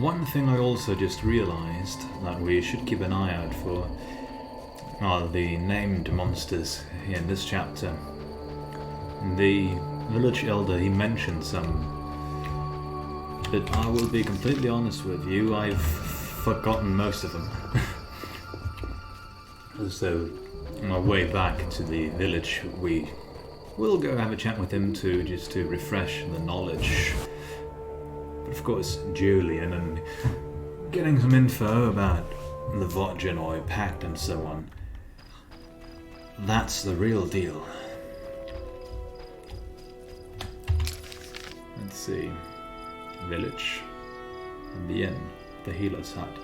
One thing I also just realised that we should keep an eye out for are the named monsters here in this chapter. The village elder, he mentioned some, but I will be completely honest with you, I've forgotten most of them. So, on our way back to the village, we will go have a chat with him just to refresh the knowledge. But of course, Julian and getting some info about the Vodjanoi Pact and so on. That's the real deal. Let's see. Village. And the inn. The healer's hut.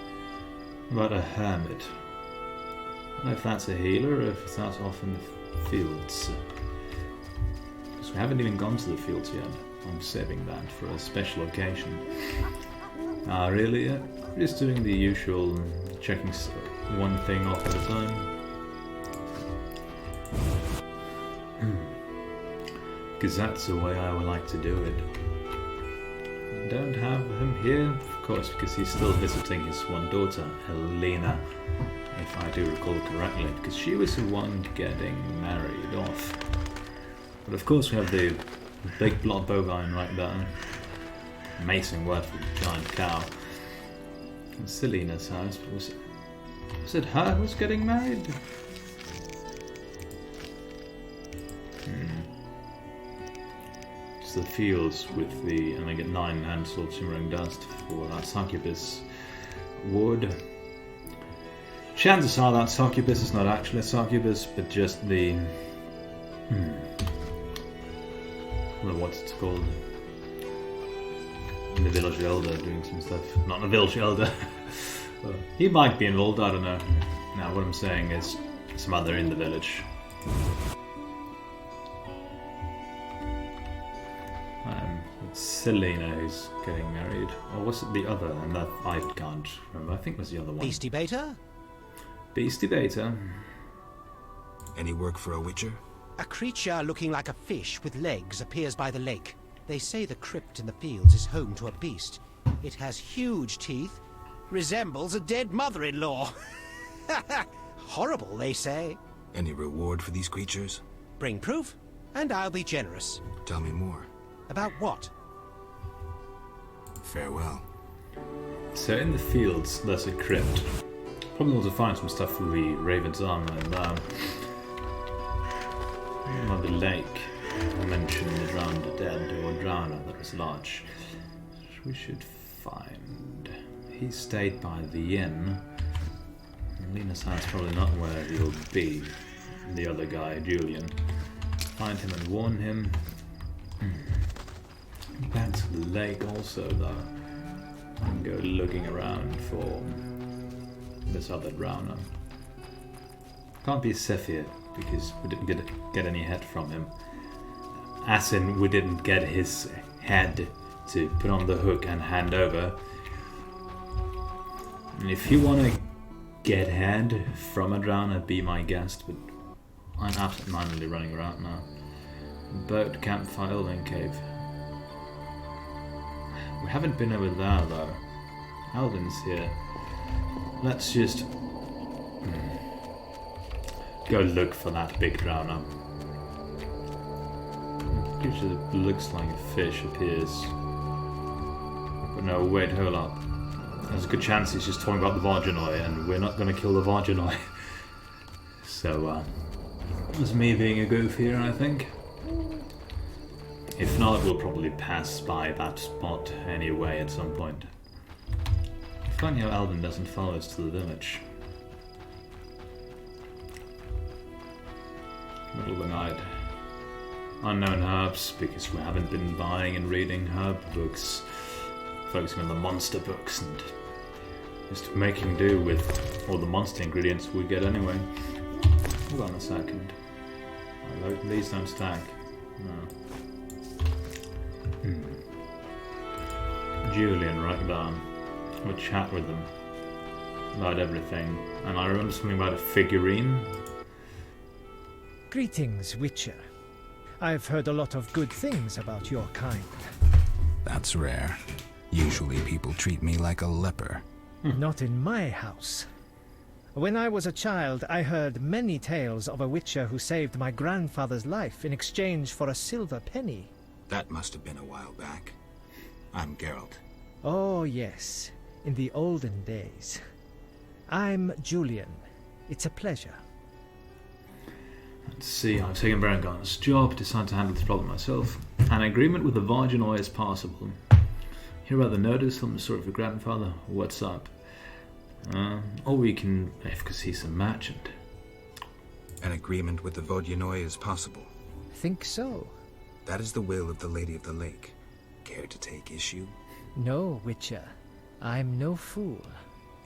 About a hermit. I don't know if that's a healer or if that's off in the fields. Because we haven't even gone to the fields yet. I'm saving that for a special occasion. Ah, really? Yeah. Just doing the usual, checking one thing off at a time. Because that's the way I would like to do it. Don't have him here, of course, because he's still visiting his one daughter, Helena, if I do recall correctly, because she was the one getting married off. But of course we have the big blood bovine right there. Amazing word for giant cow. It's Selena's house, but was it her who was getting married? It's the fields with the, and I get 9 handfuls of shimmering dust for that succubus wood. Chances are that succubus is not actually a succubus, but just the... I don't know what it's called. The village elder doing some stuff. Not the village elder. He might be involved, I don't know. Now what I'm saying is some other in the village. Selena who's getting married. Or was it the other? And that I can't remember. I think it was the other one. Beastie Beta? Beastie Beta. Any work for a witcher? A creature looking like a fish with legs appears by the lake. They say the crypt in the fields is home to a beast. It has huge teeth, resembles a dead mother-in-law. Horrible, they say. Any reward for these creatures? Bring proof, and I'll be generous. Tell me more. About what? Farewell. So in the fields, there's a crypt. Probably able to find some stuff for the Raven's armor and the lake. I mentioned the drowned dead or drowner that was large. We should find. He stayed by the inn. Lena's house probably not where he'll be. The other guy, Julian. Find him and warn him. Back to the lake also though. And go looking around for this other drowner. Can't be Sephir because we didn't get any head from him. As in, we didn't get his head to put on the hook and hand over. And if you want to get head from a drowner, be my guest, but I'm absent-mindedly running around now. Boat, campfire, lane cave. We haven't been over there though. Alvin's here. Let's just go look for that big drowner. Creature that looks like a fish appears. But no, wait, hold up. There's a good chance he's just talking about the Vodjanoi, and we're not going to kill the Vodjanoi. So, it was me being a goof here, I think. If not, we'll probably pass by that spot anyway at some point. Funny how Alvin doesn't follow us to the village. Middle of the night. Unknown herbs, because we haven't been buying and reading herb books. Focusing on the monster books and just making do with all the monster ingredients we get anyway. Hold on a second. These don't stack. No. Julian right down. We'll chat with them about everything. And I remember something about a figurine. Greetings, Witcher. I've heard a lot of good things about your kind. That's rare. Usually people treat me like a leper. Not in my house. When I was a child, I heard many tales of a witcher who saved my grandfather's life in exchange for a silver penny. That must have been a while back. I'm Geralt. Oh, yes. In the olden days. I'm Julian. It's a pleasure. Let's see, I've taken Berengar's job, decided to handle this problem myself. An agreement with the Varginoi is possible. Hear about the notice from the story of your grandfather? What's up? Or we can efficacy some merchant. An agreement with the Vodyanoi is possible. Think so? That is the will of the Lady of the Lake. Care to take issue? No, Witcher. I'm no fool.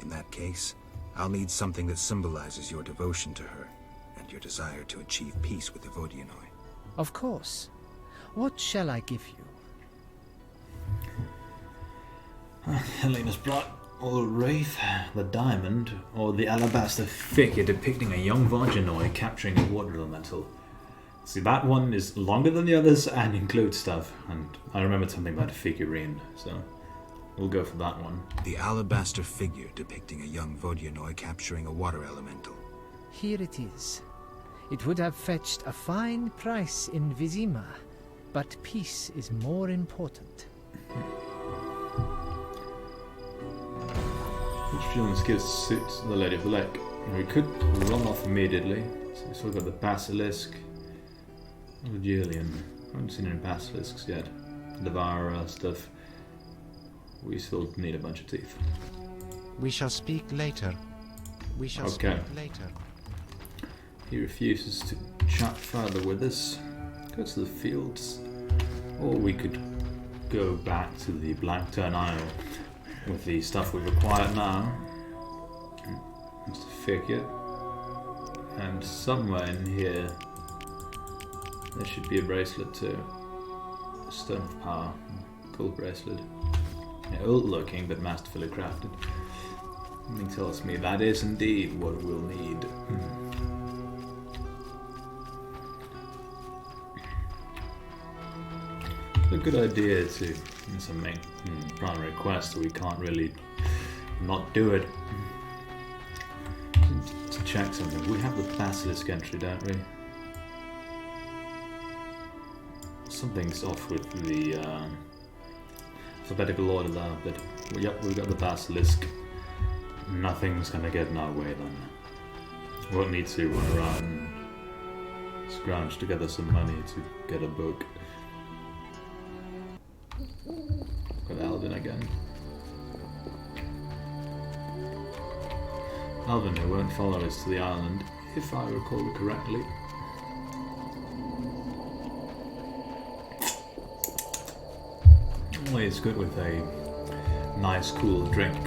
In that case, I'll need something that symbolizes your devotion to her and your desire to achieve peace with the Vodyanoi. Of course. What shall I give you? Helena's blood, or wraith, the diamond, or the alabaster figure depicting a young Varginoi capturing a water elemental. See, that one is longer than the others and includes stuff, and I remembered something about a figurine, so we'll go for that one. The alabaster figure depicting a young Vodyanoi capturing a water elemental. Here it is. It would have fetched a fine price in Vizima, but peace is more important. Which Julian's gives suits the Lady of the Lake. We could run off immediately, so we've still got the Basilisk. Oh, Julian. I haven't seen any basilisks yet. Devourer stuff. We still need a bunch of teeth. We shall speak later. We shall Okay. speak later. He refuses to chat further with us. Go to the fields. Or we could go back to the Blackturn Isle with the stuff we've acquired now. Just a figure. And somewhere in here there should be a bracelet too. A Stone of Power. Cool bracelet. Yeah, old looking but masterfully crafted. Something tells me that is indeed what we'll need. It's a good idea to make primary quest, so we can't really not do it. To check something, we have the Basilisk entry, don't we? Something's off with the alphabetical order there, but yep, we've got the Basilisk. Nothing's gonna get in our way then. Won't need to run around and scrounge together some money to get a book. Got Alvin again. Alvin, who won't follow us to the island, if I recall correctly. Always good with a nice cool drink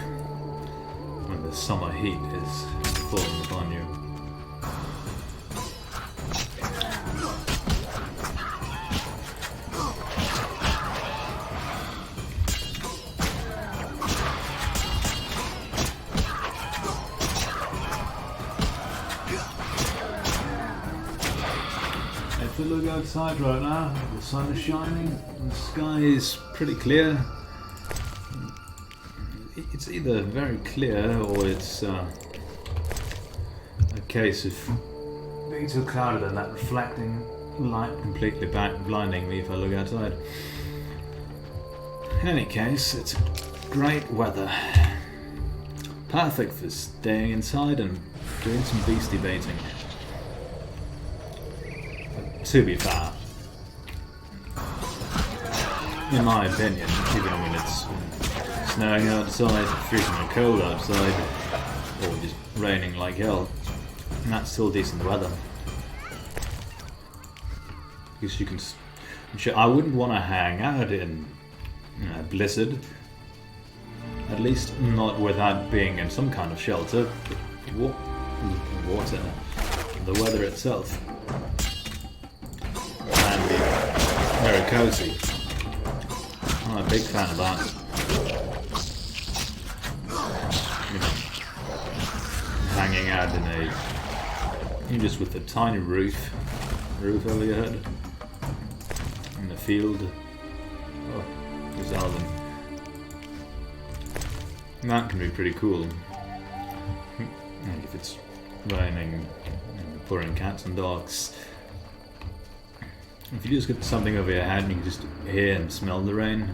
when the summer heat is falling upon you. If we look outside right now, the sun is shining and the sky is pretty clear. It's either very clear or it's a case of being too clouded and that reflecting light completely blinding me if I look outside. In any case, it's great weather. Perfect for staying inside and doing some beastie baiting. To be fair, in my opinion, even when it's snowing outside, freezing and cold outside, or just raining like hell, that's still decent weather. Because you can, I wouldn't want to hang out in a blizzard, at least not without being in some kind of shelter. Water, the weather itself. And be very cozy. I'm a big fan of that. You know, hanging out just with a tiny roof over your head, in the field. Oh, there's Alvin. That can be pretty cool. If it's raining and pouring cats and dogs. If you just get something over your head and you can just hear and smell the rain,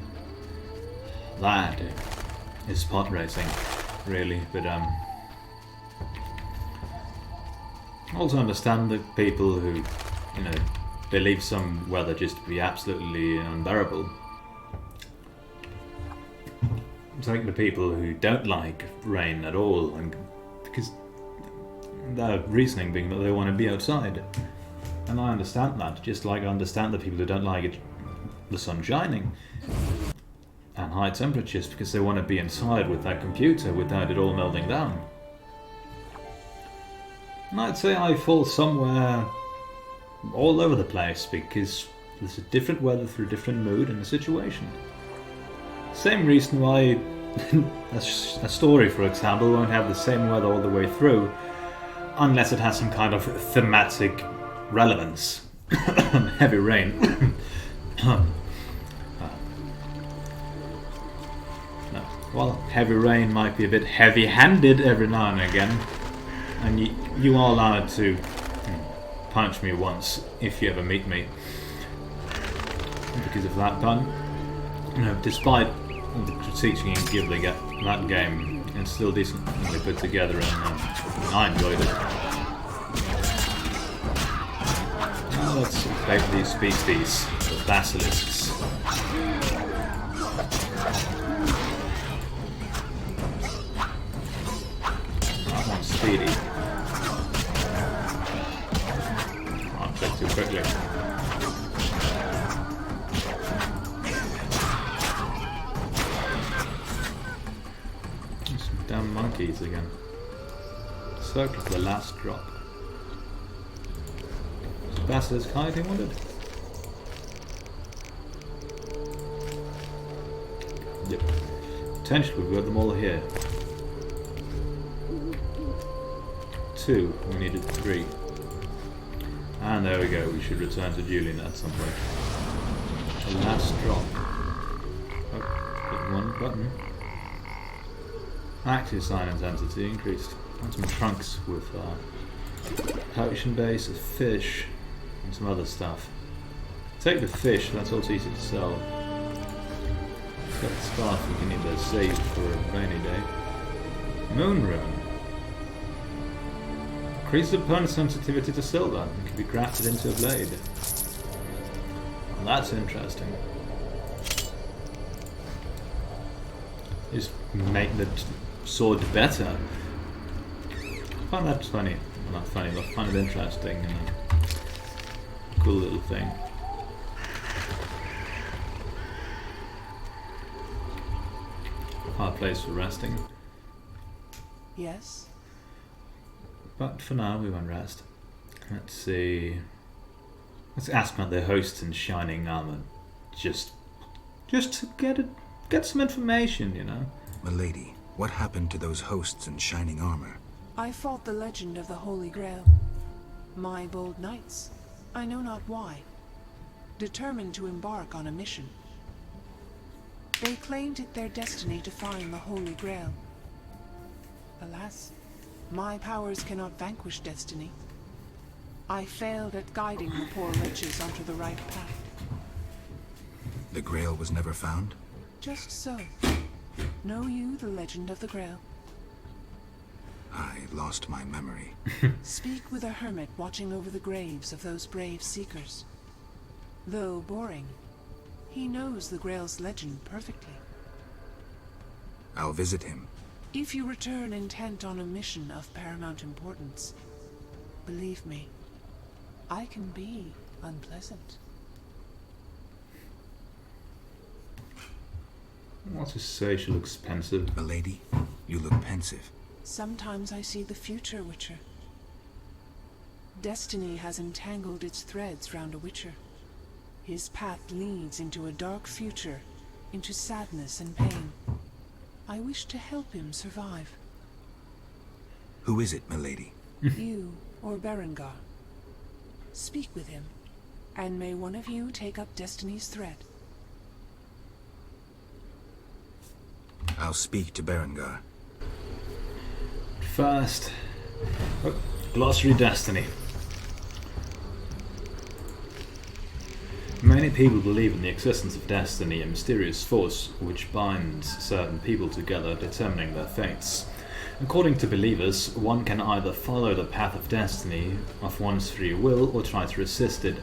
that is pod racing, really. But I also understand the people who, believe some weather just to be absolutely unbearable. It's like the people who don't like rain at all, and because their reasoning being that they want to be outside. And I understand that, just like I understand the people who don't like the sun shining and high temperatures because they want to be inside with their computer without it all melting down. And I'd say I fall somewhere all over the place because there's a different weather through a different mood and a situation. Same reason why a story, for example, won't have the same weather all the way through unless it has some kind of thematic relevance. Heavy rain. No. Well, heavy rain might be a bit heavy-handed every now and again, and you are allowed to punch me once if you ever meet me. Because of that done, despite the critiques you can give that game, it's still decently put together, and I enjoyed it. Now let's infect these beasties, the basilisks. That one's speedy. I'll check too quickly. Some damn monkeys again. Circle for the last drop. Is Basilisk hiding with it? Yep. Potentially we've got them all here. 2, we needed 3. And there we go, we should return to Julian at some point. The last drop. Oh, hit one button. Active sign intensity increased. And some trunks with potion base, a fish, and some other stuff. Take the fish, that's also easy to sell. Got the scarf, we can either save for a rainy day. Moon rune. Increases opponent's sensitivity to silver and can be grafted into a blade. Well, that's interesting. Just make the sword better. I find that funny. Well, not funny, but I find it interesting and a cool little thing. Hard place for resting. Yes? But for now, we won't rest. Let's see. Let's ask about the hosts in shining armor. Just to get some information, Milady, what happened to those hosts in shining armor? I fought the legend of the Holy Grail. My bold knights, I know not why, determined to embark on a mission. They claimed it their destiny to find the Holy Grail. Alas, my powers cannot vanquish destiny. I failed at guiding the poor wretches onto the right path. The Grail was never found? Just so. Know you the legend of the Grail? I lost my memory. Speak with a hermit watching over the graves of those brave seekers. Though boring, he knows the Grail's legend perfectly. I'll visit him. If you return intent on a mission of paramount importance, believe me, I can be unpleasant. What's to say she looks pensive? Milady, you look pensive. Sometimes I see the future, Witcher. Destiny has entangled its threads round a Witcher. His path leads into a dark future, into sadness and pain. I wish to help him survive. Who is it, milady? You or Berengar. Speak with him, and may one of you take up Destiny's thread. I'll I'll speak to Berengar. First, glossary destiny. Many people believe in the existence of destiny, a mysterious force which binds certain people together, determining their fates. According to believers, one can either follow the path of destiny of one's free will or try to resist it,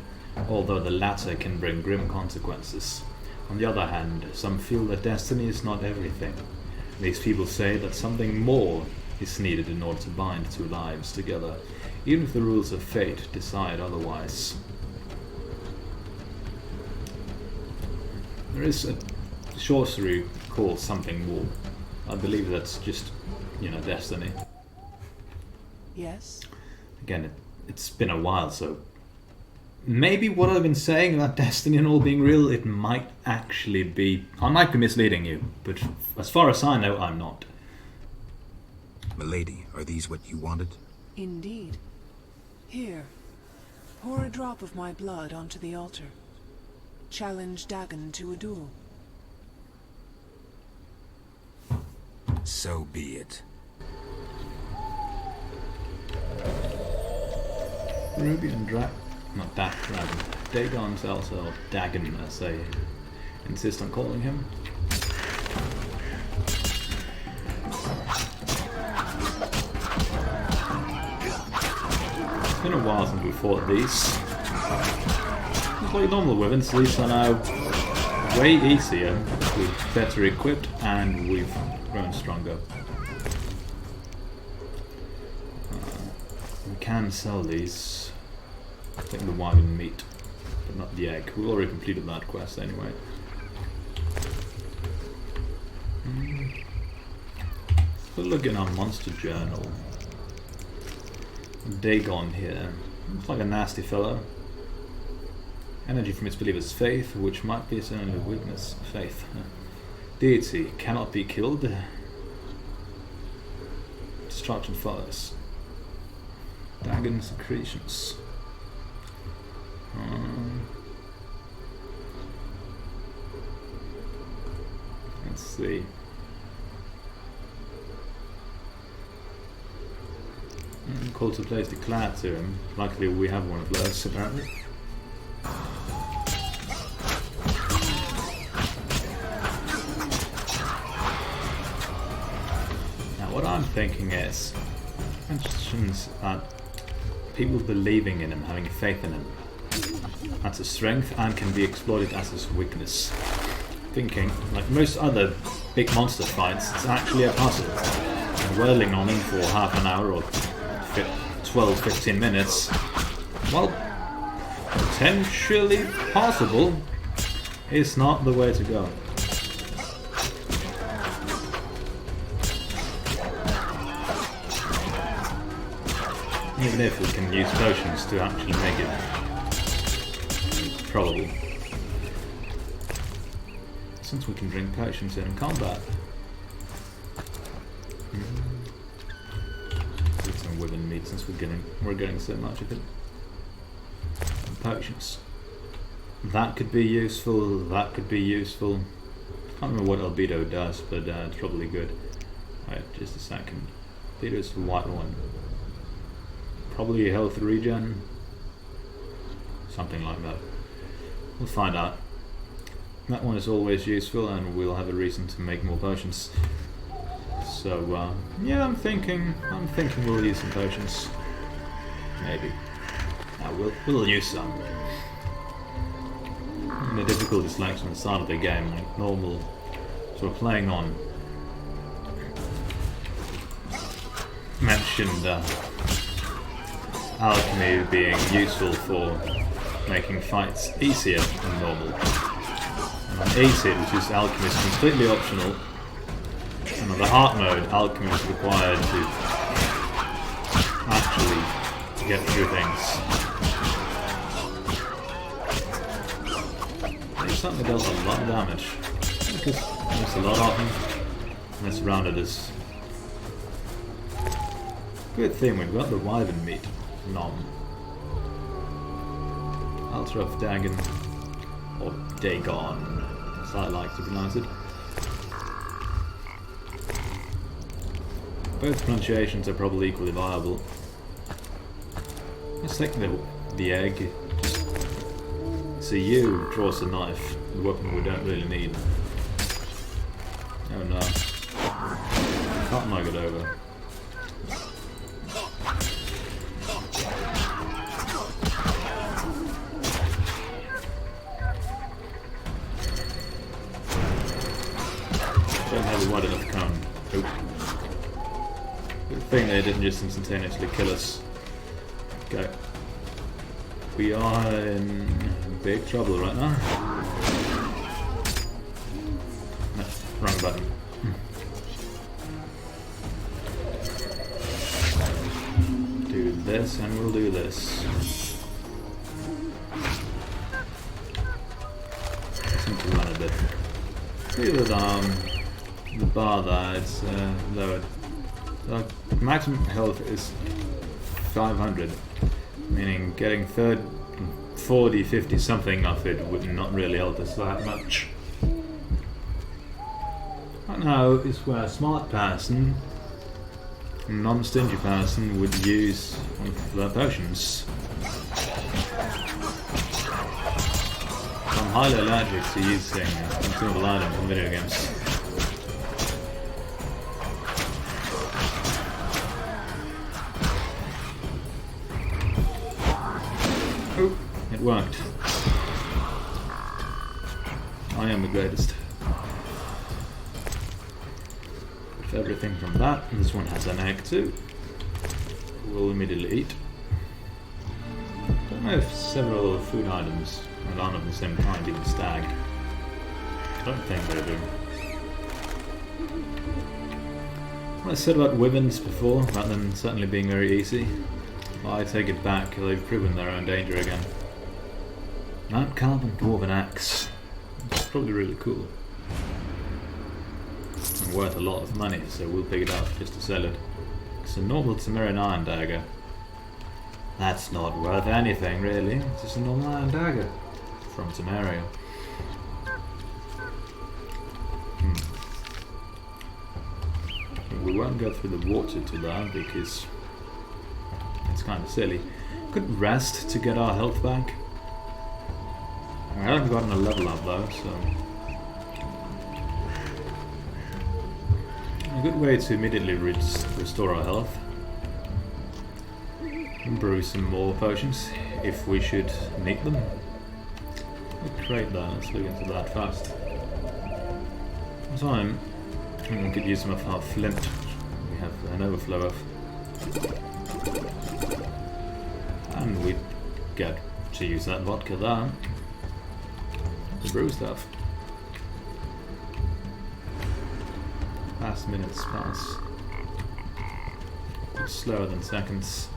although the latter can bring grim consequences. On the other hand, some feel that destiny is not everything. These people say that something more is needed in order to bind two lives together, even if the rules of fate decide otherwise. There is a sorcery called something more. I believe that's just, destiny. Yes? Again, it's been a while, so maybe what I've been saying about destiny and all being real, it might actually be... I might be misleading you, but as far as I know, I'm not. Milady, are these what you wanted? Indeed. Here, pour a drop of my blood onto the altar. Challenge Dagon to a duel. So be it. Ruby and not Dragon. Dagon's also Dagon, as they insist on calling him. It's been a while since we fought these. Just like normal weapons, these are now way easier, we're better equipped, and we've grown stronger. We can sell these. I think the wine and meat, but not the egg. We already completed that quest anyway. Let's look in our monster journal. Dagon here. Looks like a nasty fellow. Energy from its believer's faith, which might be its only weakness. Faith. Deity cannot be killed. Destruction follows. Dagon secretions. Let's see. Call to place declared to him. Luckily we have one of those apparently. Now what I'm thinking is, mentions that people believing in him, having faith in him, that's a strength and can be exploited as his weakness. Thinking, like most other big monster fights, it's actually a puzzle. And whirling on him for half an hour or 12-15 minutes, well, potentially possible, is not the way to go. Even if we can use potions to actually make it probable. Since we can drink potions in combat. Get some women meat since we're getting so much of it. And potions. That could be useful, that could be useful. Can't remember what albedo does, but it's probably good. Wait, just a second. Albedo's the white one. Probably a health regen. Something like that. We'll find out. That one is always useful and we'll have a reason to make more potions. So yeah, I'm thinking we'll use some potions. Maybe. We'll use some. And the difficulty selection at the start of the game, like normal. So we're playing on. Mentioned alchemy being useful for making fights easier than normal. And on easy, which is alchemy, is completely optional. And on the hard mode, alchemy is required to actually get through things. It certainly does a lot of damage, because there's a lot of them, and it's surrounded us. Good thing we've got the wyvern meat. Nom. Altar of Dagon, or Dagon, as I like to pronounce it. Both pronunciations are probably equally viable. Let's take the egg. So you draws a knife, the weapon we don't really need. Oh no. Can't knock it over. Don't have a wide enough cone. Nope. Good thing they didn't just instantaneously kill us. Okay. We are in big trouble right now. No, wrong button. Do this and we'll do this. Seem to run a bit. See the bar there, it's lowered. The maximum health is 500, meaning getting 40, 50 something of it would not really help us that much. Right now is where a smart person, a non-stingy person, would use one of their potions. I'm highly allergic to using consumable items in video games. Oh, it worked. I am the greatest. With everything from that, this one has an egg too. We'll immediately eat. Don't know if several food items are on of the same kind, even stag. I don't think they do. What I said about wyverns before, about them certainly being very easy, well, I take it back, they've proven their own danger again. Mount Carbon Dwarven Axe. It's probably really cool. And worth a lot of money, so we'll pick it up just to sell it. It's a normal Temerian iron dagger. That's not worth anything, really. It's just a normal iron dagger from Temeria. We won't go through the water to that because it's kind of silly. Could rest to get our health back. I haven't gotten a level up though, so a good way to immediately restore our health. Brew some more potions if we should need them. Great then, let's look into that fast. Time, I think we could use some of our flint we have an overflow of. And we get to use that vodka there to brew stuff. Fast minutes pass. Slower than seconds.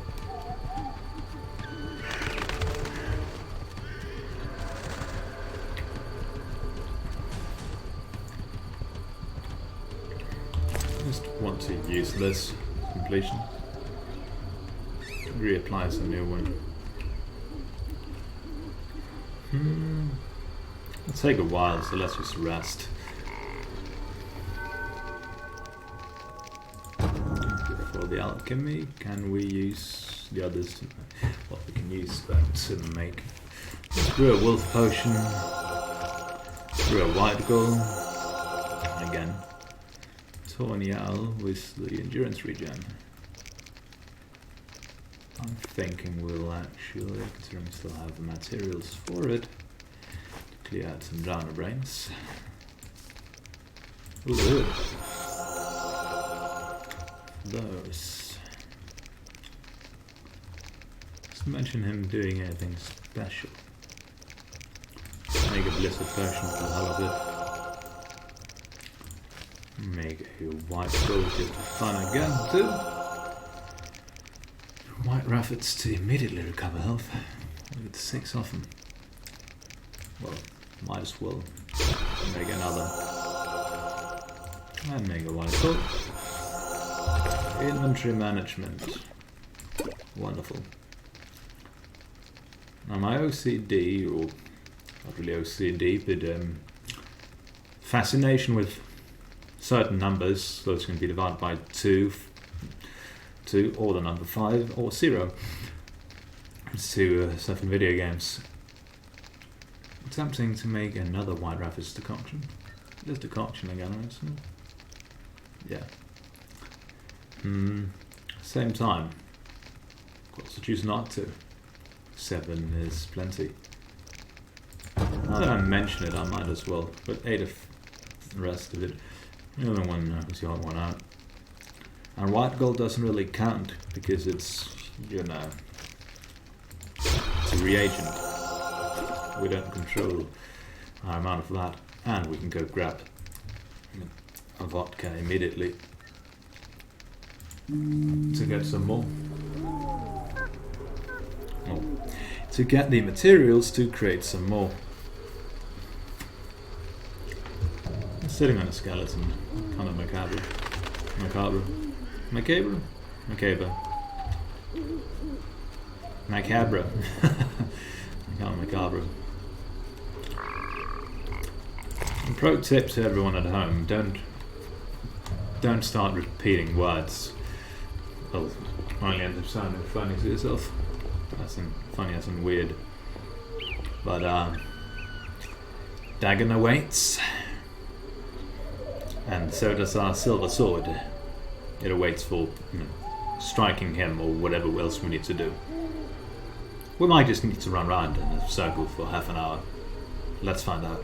Just want to use this completion. Reapplies a new one. It'll take a while, so let's just rest. For the alchemy, can we use the others? Well, we can use that to make. Let's brew a wolf potion. Brew a white goal. Again. Tornial with the endurance regen. I'm thinking we'll actually, considering we still have the materials for it, clear out some drowner brains. Ooh. Those. Just mention him doing anything special. Make a blizzard potion for the hell of it. Make a white gold just for fun again too. White raffets to immediately recover health. We get 6 of them. Well, might as well make another. And make a white gold. Inventory management. Wonderful. Now my OCD, or not really OCD, but fascination with certain numbers, those can be divided by 2 2 or the number 5 or 0 to stuff in video games. Attempting to make another White Rapids decoction. It is decoction again, isn't it? Yeah. Same time. What's the choose not to? 7 is plenty. Now that I mention it, I might as well. But 8 of the rest of it. The other one was the odd one out. And white gold doesn't really count because it's, you know, it's a reagent. We don't control our amount of that, and we can go grab a vodka immediately to get some more. Well, to get the materials to create some more. I'm sitting on a skeleton, kind of macabre. Macabre. Macabre? Macabre. Macabre. Kind of macabre. And pro tip to everyone at home: don't start repeating words. Well, only end up sounding funny to yourself. That's funny as in weird. But Dagon awaits, and so does our silver sword. It awaits for striking him or whatever else we need to do. We might just need to run around in a circle for half an hour. Let's find out.